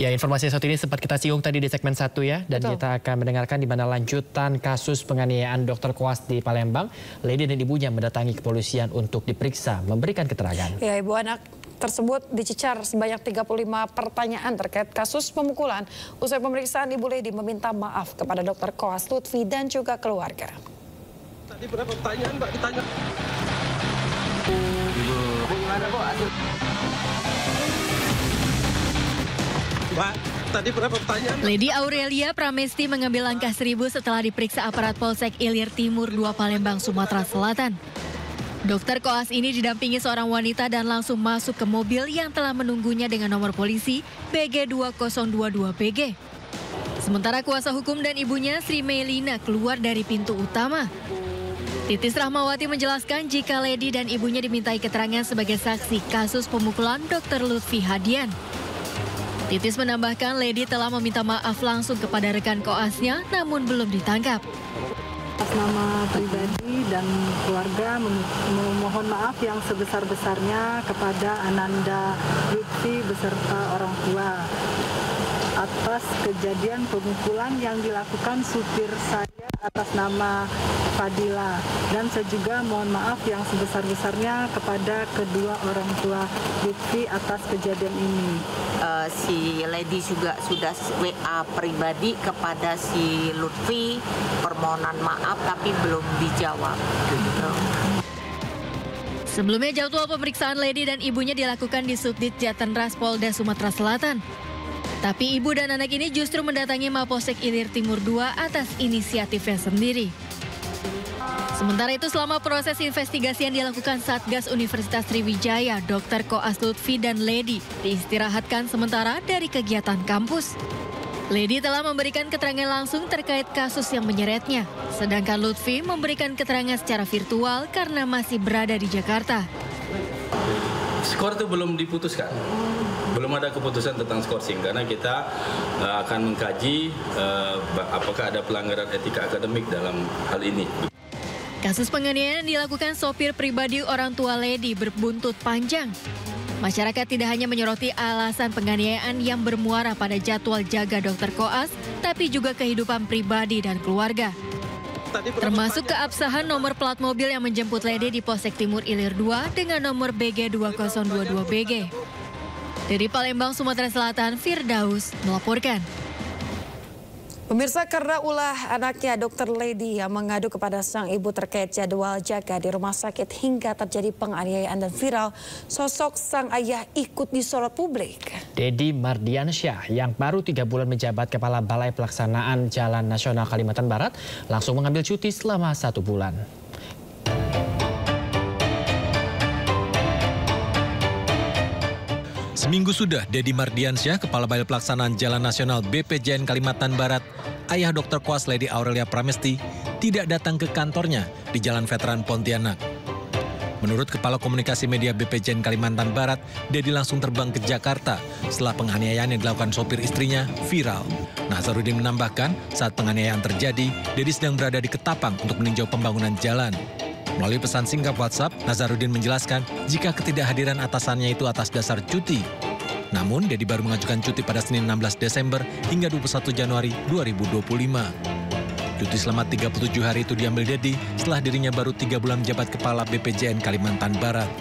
Ya, informasi saat ini sempat kita singgung tadi di segmen 1 ya. Dan Betul. kita akan mendengarkan di mana lanjutan kasus penganiayaan dokter koas di Palembang. Lady dan ibunya mendatangi kepolisian untuk diperiksa, memberikan keterangan. Ya, ibu anak tersebut dicecar sebanyak 35 pertanyaan terkait kasus pemukulan. Usai pemeriksaan, Ibu Lady meminta maaf kepada dokter koas Lutfi dan juga keluarga. Tadi berapa pertanyaan Mbak ditanya? Mbak, tadi berapa pertanyaan? Lady Aurelia Pramesti mengambil langkah 1000 setelah diperiksa aparat Polsek Ilir Timur 2 Palembang, Sumatera Selatan. Dokter koas ini didampingi seorang wanita dan langsung masuk ke mobil yang telah menunggunya dengan nomor polisi BG2022PG. Sementara kuasa hukum dan ibunya Sri Melina keluar dari pintu utama. Titis Rahmawati menjelaskan jika Lady dan ibunya dimintai keterangan sebagai saksi kasus pemukulan Dr. Lutfi Hadian. Titis menambahkan Lady telah meminta maaf langsung kepada rekan koasnya namun belum ditangkap. Atas nama pribadi dan keluarga memohon maaf yang sebesar-besarnya kepada Ananda Lutfi beserta orang tua atas kejadian pemukulan yang dilakukan supir saya atas nama Fadila, dan saya juga mohon maaf yang sebesar-besarnya kepada kedua orang tua Lutfi atas kejadian ini. Si Lady juga sudah WA pribadi kepada si Lutfi permohonan maaf tapi belum dijawab. Sebelumnya jadwal pemeriksaan Lady dan ibunya dilakukan di Subdit Jatanras Polda Sumatera Selatan. Tapi ibu dan anak ini justru mendatangi Mapolsek Ilir Timur 2 atas inisiatifnya sendiri. Sementara itu selama proses investigasi yang dilakukan Satgas Universitas Sriwijaya, Dr. Koas Lutfi dan Lady diistirahatkan sementara dari kegiatan kampus. Lady telah memberikan keterangan langsung terkait kasus yang menyeretnya, sedangkan Lutfi memberikan keterangan secara virtual karena masih berada di Jakarta. Skor itu belum diputuskan, belum ada keputusan tentang skorsing karena kita akan mengkaji apakah ada pelanggaran etika akademik dalam hal ini. Kasus penganiayaan dilakukan sopir pribadi orang tua Lady berbuntut panjang. Masyarakat tidak hanya menyoroti alasan penganiayaan yang bermuara pada jadwal jaga dokter koas, tapi juga kehidupan pribadi dan keluarga. Termasuk keabsahan nomor plat mobil yang menjemput Lady di Polsek Timur Ilir 2 dengan nomor BG2022BG. Dari Palembang, Sumatera Selatan, Firdaus melaporkan. Pemirsa, karena ulah anaknya Dr. Lady yang mengadu kepada sang ibu terkait jadwal jaga di rumah sakit hingga terjadi penganiayaan dan viral, sosok sang ayah ikut disorot publik. Dedi Mardiansyah yang baru 3 bulan menjabat Kepala Balai Pelaksanaan Jalan Nasional Kalimantan Barat langsung mengambil cuti selama 1 bulan. Seminggu sudah Dedi Mardiansyah, Kepala Balai Pelaksanaan Jalan Nasional BPJN Kalimantan Barat, ayah Dr. Koas Lady Aurelia Pramesti, tidak datang ke kantornya di Jalan Veteran Pontianak. Menurut Kepala Komunikasi Media BPJN Kalimantan Barat, Dedi langsung terbang ke Jakarta setelah penganiayaan yang dilakukan sopir istrinya viral. Nazarudin menambahkan, saat penganiayaan terjadi, Dedi sedang berada di Ketapang untuk meninjau pembangunan jalan. Melalui pesan singkat WhatsApp, Nazarudin menjelaskan jika ketidakhadiran atasannya itu atas dasar cuti. Namun, Dedi baru mengajukan cuti pada Senin 16 Desember hingga 21 Januari 2025. Cuti selama 37 hari itu diambil Dedi setelah dirinya baru 3 bulan menjabat Kepala BPJN Kalimantan Barat.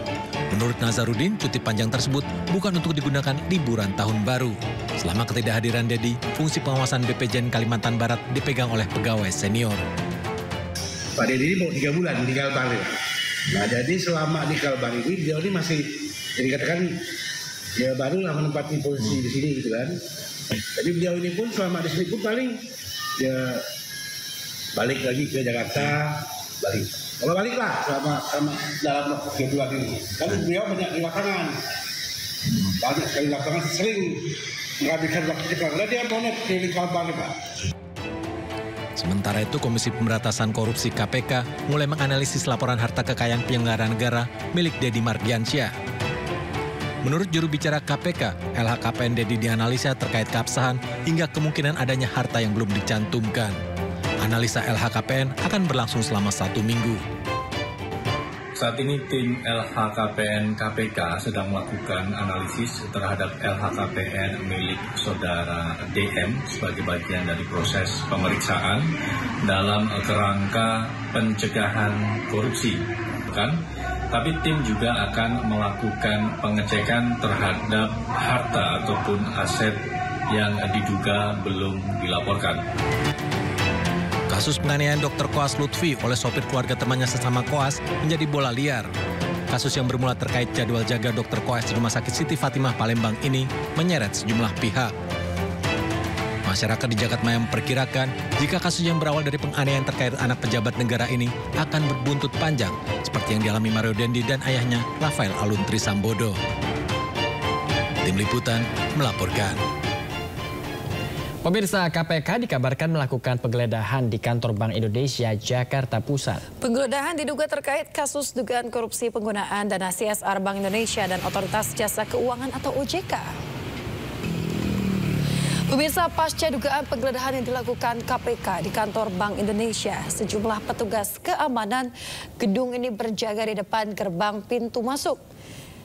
Menurut Nazarudin, cuti panjang tersebut bukan untuk digunakan liburan tahun baru. Selama ketidakhadiran Dedi, fungsi pengawasan BPJN Kalimantan Barat dipegang oleh pegawai senior. Pak Dedi ini mau 3 bulan di Kalbar. Nah, jadi selama di Kalbar ini dia ini masih dikatakan ya barulah menempati posisi di sini gitu kan. Jadi beliau ini pun selama di sini pun paling ya balik lagi ke Jakarta, balik. Kalau balik lah selama dalam waktu 2 bulan ini. Kan beliau banyak di lapangan. Banyak sekali lapangan, sering menghabiskan waktu di Kalbar. Dia mau keliling Kalbar nih, Pak. Sementara itu, Komisi Pemberantasan Korupsi KPK mulai menganalisis laporan harta kekayaan penyelenggara negara milik Dedi Mardiansyah. Menurut juru bicara KPK, LHKPN Dedi dianalisa terkait keabsahan hingga kemungkinan adanya harta yang belum dicantumkan. Analisa LHKPN akan berlangsung selama 1 minggu. Saat ini tim LHKPN KPK sedang melakukan analisis terhadap LHKPN milik saudara DM sebagai bagian dari proses pemeriksaan dalam kerangka pencegahan korupsi. Tapi tim juga akan melakukan pengecekan terhadap harta ataupun aset yang diduga belum dilaporkan. Kasus penganiayaan Dr. Koas Lutfi oleh sopir keluarga temannya sesama koas menjadi bola liar. Kasus yang bermula terkait jadwal jaga Dr. Koas di Rumah Sakit Siti Fatimah Palembang ini menyeret sejumlah pihak. Masyarakat di Jakarta memperkirakan jika kasus yang berawal dari penganiayaan terkait anak pejabat negara ini akan berbuntut panjang, seperti yang dialami Mario Dendi dan ayahnya Rafael Alun Trisambodo. Tim Liputan melaporkan. Pemirsa, KPK dikabarkan melakukan penggeledahan di kantor Bank Indonesia Jakarta Pusat. Penggeledahan diduga terkait kasus dugaan korupsi penggunaan dana CSR Bank Indonesia dan Otoritas Jasa Keuangan atau OJK. Pemirsa, pasca dugaan penggeledahan yang dilakukan KPK di kantor Bank Indonesia, sejumlah petugas keamanan gedung ini berjaga di depan gerbang pintu masuk.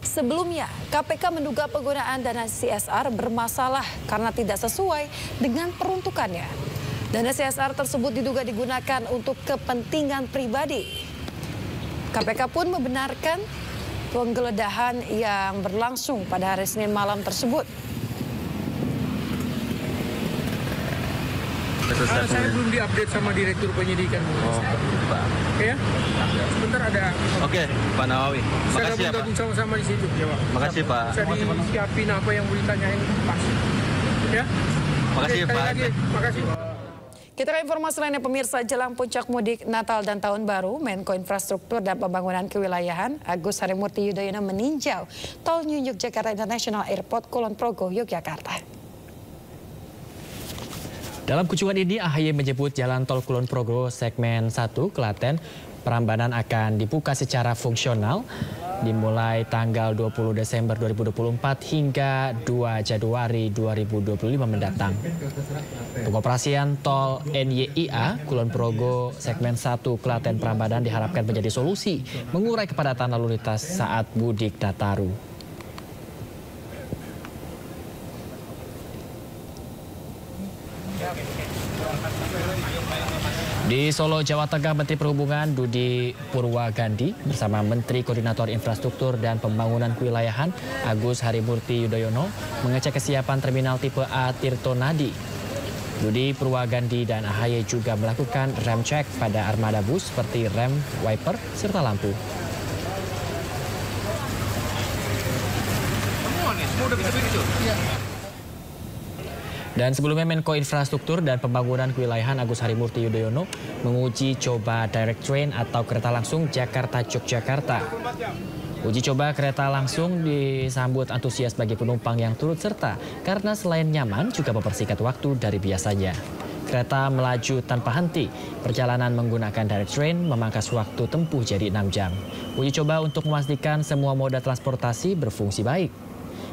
Sebelumnya, KPK menduga penggunaan dana CSR bermasalah karena tidak sesuai dengan peruntukannya. Dana CSR tersebut diduga digunakan untuk kepentingan pribadi. KPK pun membenarkan penggeledahan yang berlangsung pada hari Senin malam tersebut. Saya belum diupdate sama Direktur Penyidikan. Oh, Pak. Ya? Sebentar ada. Oke, Pak Nawawi. Makasih ya, Pak. Saya sama-sama di situ. Ya, Pak. Makasih, Pak. Bisa disiapin apa yang mau ditanyain pas. Ya? Makasih, Pak. Lagi. Makasih. Kita ke informasi lainnya, pemirsa. Jelang puncak mudik Natal dan Tahun Baru, Menko Infrastruktur dan Pembangunan Kewilayahan Agus Harimurti Yudhoyono meninjau Tol Nyunyuk Jakarta International Airport Kulon Progo, Yogyakarta. Dalam kunjungan ini, AHY menyebut jalan tol Kulon Progo segmen 1 Klaten Prambanan akan dibuka secara fungsional dimulai tanggal 20 Desember 2024 hingga 2 Januari 2025 mendatang. Pengoperasian tol NYIA Kulon Progo segmen 1 Klaten Prambanan diharapkan menjadi solusi mengurai kepadatan lalu lintas saat mudik Nataru. Di Solo, Jawa Tengah, Menteri Perhubungan Budi Purwagandi bersama Menteri Koordinator Infrastruktur dan Pembangunan Kewilayahan Agus Harimurti Yudhoyono mengecek kesiapan terminal tipe A Tirto Nadi. Budi Purwagandi dan AHY juga melakukan rem cek pada armada bus seperti rem, wiper, serta lampu. Dan sebelumnya Menko Infrastruktur dan Pembangunan Kewilayahan Agus Harimurti Yudhoyono menguji coba direct train atau kereta langsung Jakarta-Yogyakarta. Uji coba kereta langsung disambut antusias bagi penumpang yang turut serta karena selain nyaman juga mempersingkat waktu dari biasanya. Kereta melaju tanpa henti. Perjalanan menggunakan direct train memangkas waktu tempuh jadi 6 jam. Uji coba untuk memastikan semua moda transportasi berfungsi baik.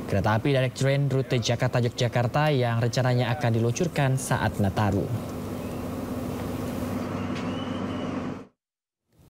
Kereta api direct train rute Jakarta-Yogyakarta yang rencananya akan diluncurkan saat Nataru.